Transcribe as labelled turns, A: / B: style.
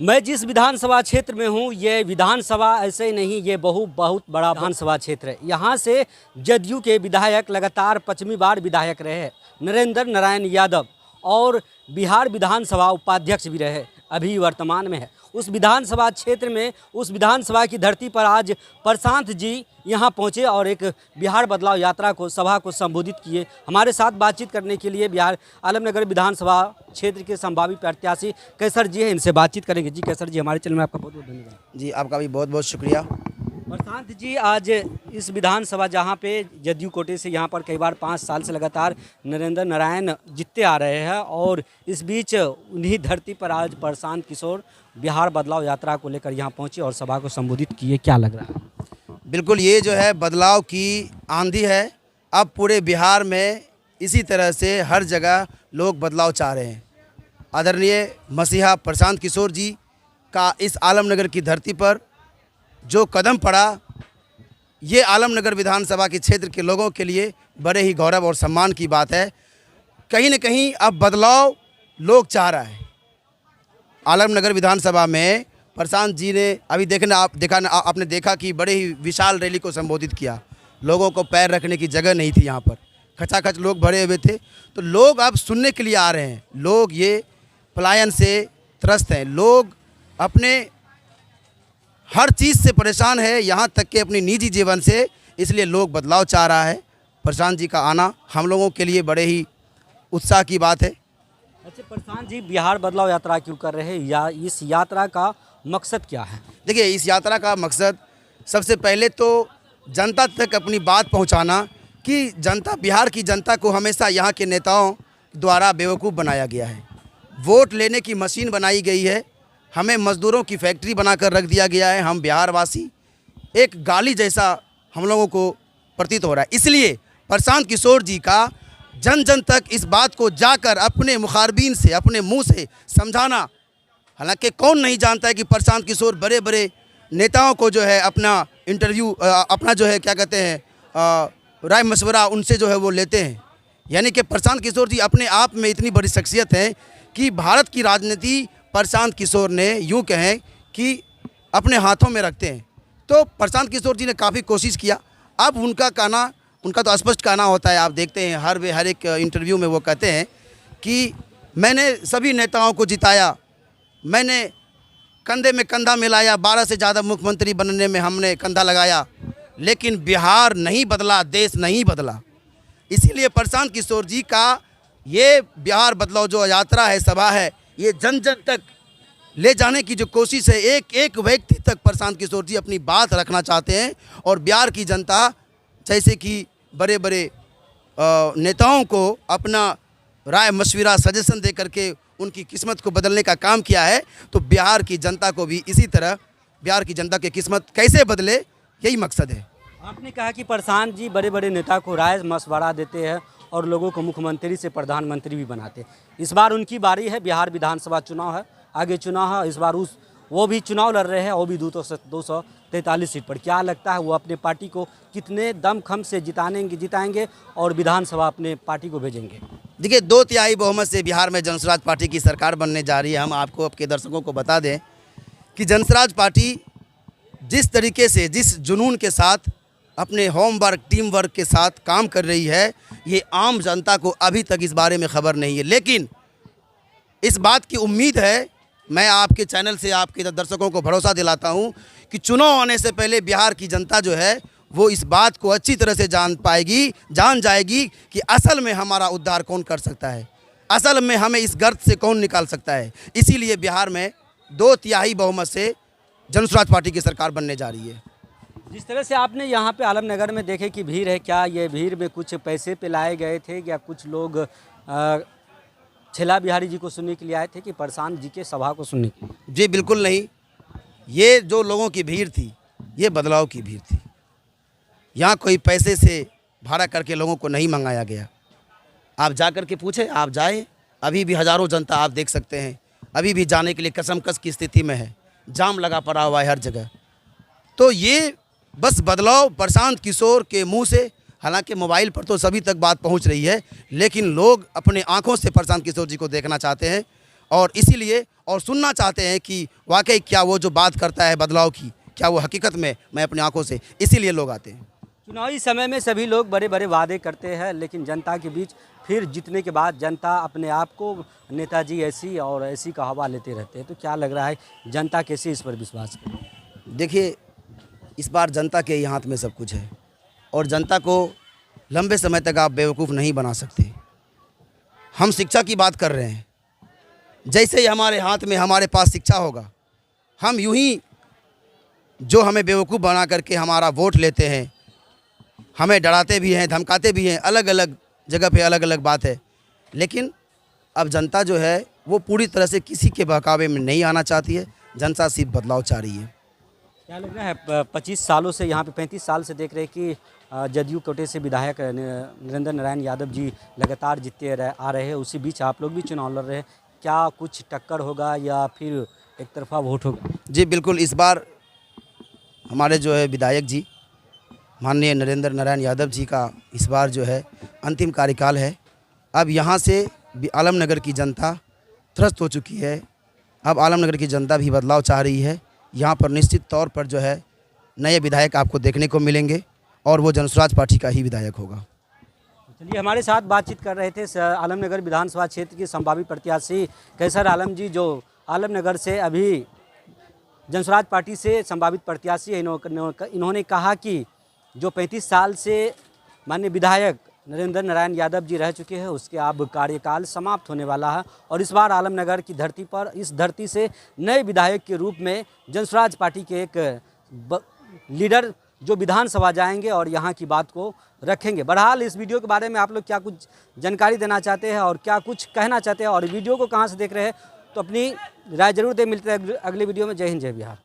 A: मैं जिस विधानसभा क्षेत्र में हूँ, ये विधानसभा ऐसे ही नहीं, ये बहुत बड़ा विधानसभा क्षेत्र है। यहाँ से जदयू के विधायक लगातार 5वीं बार विधायक रहे हैं नरेंद्र नारायण यादव, और बिहार विधानसभा उपाध्यक्ष भी रहे, अभी वर्तमान में है। उस विधानसभा क्षेत्र में, उस विधानसभा की धरती पर आज प्रशांत जी यहाँ पहुँचे और एक बिहार बदलाव यात्रा को, सभा को संबोधित किए। हमारे साथ बातचीत करने के लिए बिहार आलमनगर विधानसभा क्षेत्र के संभावित प्रत्याशी कैसर जी हैं, इनसे बातचीत करेंगे। जी कैसर जी, हमारे चैनल में आपका बहुत बहुत धन्यवाद।
B: जी आपका भी बहुत बहुत शुक्रिया।
A: प्रशांत जी, आज इस विधानसभा जहाँ पे जदयू कोटे से यहाँ पर कई बार 5 साल से लगातार नरेंद्र नारायण जीतते आ रहे हैं, और इस बीच उन्हीं धरती पर आज प्रशांत किशोर बिहार बदलाव यात्रा को लेकर यहाँ पहुँचे और सभा को संबोधित किए। क्या लग रहा है?
B: बिल्कुल, ये जो है बदलाव की आंधी है। अब पूरे बिहार में इसी तरह से हर जगह लोग बदलाव चाह रहे हैं। आदरणीय मसीहा प्रशांत किशोर जी का इस आलमनगर की धरती पर जो कदम पड़ा, ये आलमनगर विधानसभा के क्षेत्र के लोगों के लिए बड़े ही गौरव और सम्मान की बात है। कहीं न कहीं अब बदलाव लोग चाह रहा है। आलमनगर विधानसभा में प्रशांत जी ने अभी आपने देखा कि बड़े ही विशाल रैली को संबोधित किया। लोगों को पैर रखने की जगह नहीं थी, यहाँ पर खचाखच लोग भरे हुए थे। तो लोग अब सुनने के लिए आ रहे हैं। लोग ये पलायन से त्रस्त हैं, लोग अपने हर चीज़ से परेशान है, यहाँ तक कि अपनी निजी जीवन से। इसलिए लोग बदलाव चाह रहा है। प्रशांत जी का आना हम लोगों के लिए बड़े ही उत्साह की बात है।
A: अच्छा प्रशांत जी, बिहार बदलाव यात्रा क्यों कर रहे हैं, या इस यात्रा का मकसद क्या है?
B: देखिए, इस यात्रा का मकसद सबसे पहले तो जनता तक अपनी बात पहुंचाना कि जनता, बिहार की जनता को हमेशा यहाँ के नेताओं द्वारा बेवकूफ़ बनाया गया है, वोट लेने की मशीन बनाई गई है, हमें मज़दूरों की फैक्ट्री बनाकर रख दिया गया है। हम बिहारवासी एक गाली जैसा हम लोगों को प्रतीत हो रहा है। इसलिए प्रशांत किशोर जी का जन जन तक इस बात को जाकर अपने मुखारबीन से, अपने मुंह से समझाना। हालांकि कौन नहीं जानता है कि प्रशांत किशोर बड़े बड़े नेताओं को जो है अपना इंटरव्यू, अपना जो है क्या कहते हैं राय मशवरा उनसे जो है वो लेते हैं। यानी कि प्रशांत किशोर जी अपने आप में इतनी बड़ी शख्सियत हैं कि भारत की राजनीति प्रशांत किशोर ने यूँ कहें कि अपने हाथों में रखते हैं। तो प्रशांत किशोर जी ने काफ़ी कोशिश किया। अब उनका तो स्पष्ट कहना होता है, आप देखते हैं हर एक इंटरव्यू में वो कहते हैं कि मैंने सभी नेताओं को जिताया, मैंने कंधे में कंधा मिलाया, 12 से ज़्यादा मुख्यमंत्री बनने में हमने कंधा लगाया, लेकिन बिहार नहीं बदला, देश नहीं बदला। इसीलिए प्रशांत किशोर जी का ये बिहार बदलाव जो यात्रा है, सभा है, ये जन जन तक ले जाने की जो कोशिश है, एक एक व्यक्ति तक प्रशांत किशोर जी अपनी बात रखना चाहते हैं। और बिहार की जनता जैसे कि बड़े बड़े नेताओं को अपना राय मशविरा, सजेशन दे करके उनकी किस्मत को बदलने का काम किया है, तो बिहार की जनता को भी इसी तरह बिहार की जनता की किस्मत कैसे बदले, यही मकसद है।
A: आपने कहा कि प्रशांत जी बड़े बड़े नेता को राय मशवरा देते हैं और लोगों को मुख्यमंत्री से प्रधानमंत्री भी बनाते हैं। इस बार उनकी बारी है, बिहार विधानसभा चुनाव है, आगे चुनाव है। इस बार वो भी चुनाव लड़ रहे हैं, वो भी 243 सीट पर। क्या लगता है वो अपने पार्टी को कितने दमखम से जिताएंगे और विधानसभा अपने पार्टी को भेजेंगे?
B: देखिए, 2/3 बहुमत से बिहार में जनसुराज पार्टी की सरकार बनने जा रही है। हम आपको, आपके दर्शकों को बता दें कि जनसुराज पार्टी जिस तरीके से, जिस जुनून के साथ, अपने होमवर्क, टीम वर्क के साथ काम कर रही है, ये आम जनता को अभी तक इस बारे में खबर नहीं है। लेकिन इस बात की उम्मीद है, मैं आपके चैनल से आपके दर्शकों को भरोसा दिलाता हूं कि चुनाव आने से पहले बिहार की जनता जो है वो इस बात को अच्छी तरह से जान जाएगी कि असल में हमारा उद्धार कौन कर सकता है, असल में हमें इस गर्त से कौन निकाल सकता है। इसीलिए बिहार में 2/3 बहुमत से जनसुराज पार्टी की सरकार बनने जा रही है।
A: जिस तरह से आपने यहाँ पे आलमनगर में देखे कि भीड़ है, क्या ये भीड़ में कुछ पैसे पे लाए गए थे, या कुछ लोग छेला बिहारी जी को सुनने के लिए आए थे कि प्रशांत जी के सभा को सुनने के लिए?
B: जी बिल्कुल नहीं। ये जो लोगों की भीड़ थी, ये बदलाव की भीड़ थी। यहाँ कोई पैसे से भाड़ा करके लोगों को नहीं मंगाया गया। आप जा कर के पूछे, आप जाए, अभी भी हज़ारों जनता आप देख सकते हैं, अभी भी जाने के लिए कसमकस की स्थिति में है, जाम लगा पड़ा हुआ है हर जगह। तो ये बस बदलाव प्रशांत किशोर के मुंह से, हालांकि मोबाइल पर तो सभी तक बात पहुंच रही है, लेकिन लोग अपने आंखों से प्रशांत किशोर जी को देखना चाहते हैं। और इसीलिए और सुनना चाहते हैं कि वाकई क्या वो जो बात करता है बदलाव की, क्या वो हकीकत में मैं अपनी आंखों से, इसीलिए लोग आते हैं।
A: चुनावी समय में सभी लोग बड़े बड़े वादे करते हैं, लेकिन जनता के बीच फिर जीतने के बाद जनता अपने आप को नेताजी ऐसी और ऐसी का हवा लेते रहते हैं। तो क्या लग रहा है जनता कैसे इस पर विश्वास करे?
B: देखिए, इस बार जनता के ही हाथ में सब कुछ है और जनता को लंबे समय तक आप बेवकूफ़ नहीं बना सकते। हम शिक्षा की बात कर रहे हैं, जैसे ही हमारे हाथ में हमारे पास शिक्षा होगा, हम यूं ही जो हमें बेवकूफ़ बना करके हमारा वोट लेते हैं, हमें डराते भी हैं, धमकाते भी हैं, अलग अलग जगह पे अलग अलग बात है। लेकिन अब जनता जो है वो पूरी तरह से किसी के बहकावे में नहीं आना चाहती है। जनता सिर्फ बदलाव चाह रही है।
A: क्या लग रहा है 25 सालों से यहाँ पे 35 साल से देख रहे हैं कि जदयू कोटे से विधायक नरेंद्र नारायण यादव जी लगातार जीतते आ रहे हैं, उसी बीच आप लोग भी चुनाव लड़ रहे हैं। क्या कुछ टक्कर होगा या फिर एक तरफा वोट होगा?
B: जी बिल्कुल, इस बार हमारे जो है विधायक जी माननीय नरेंद्र नारायण यादव जी का इस बार जो है अंतिम कार्यकाल है। अब यहाँ से आलमनगर की जनता त्रस्त हो चुकी है। अब आलमनगर की जनता भी बदलाव चाह रही है। यहाँ पर निश्चित तौर पर जो है नए विधायक आपको देखने को मिलेंगे और वो जनसुराज पार्टी का ही विधायक होगा।
A: चलिए, हमारे साथ बातचीत कर रहे थे आलमनगर विधानसभा क्षेत्र की संभावित प्रत्याशी कैसर आलम जी, जो आलमनगर से अभी जनसुराज पार्टी से संभावित प्रत्याशी है। इन्होंने कहा कि जो 35 साल से माननीय विधायक नरेंद्र नारायण यादव जी रह चुके हैं, उसके अब कार्यकाल समाप्त होने वाला है और इस बार आलमनगर की धरती पर, इस धरती से नए विधायक के रूप में जनसुराज पार्टी के एक लीडर जो विधानसभा जाएंगे और यहाँ की बात को रखेंगे। बहरहाल इस वीडियो के बारे में आप लोग क्या कुछ जानकारी देना चाहते हैं और क्या कुछ कहना चाहते हैं और वीडियो को कहाँ से देख रहे हैं, तो अपनी राय जरूर दें। मिलते हैं अगले वीडियो में। जय हिंद, जय बिहार।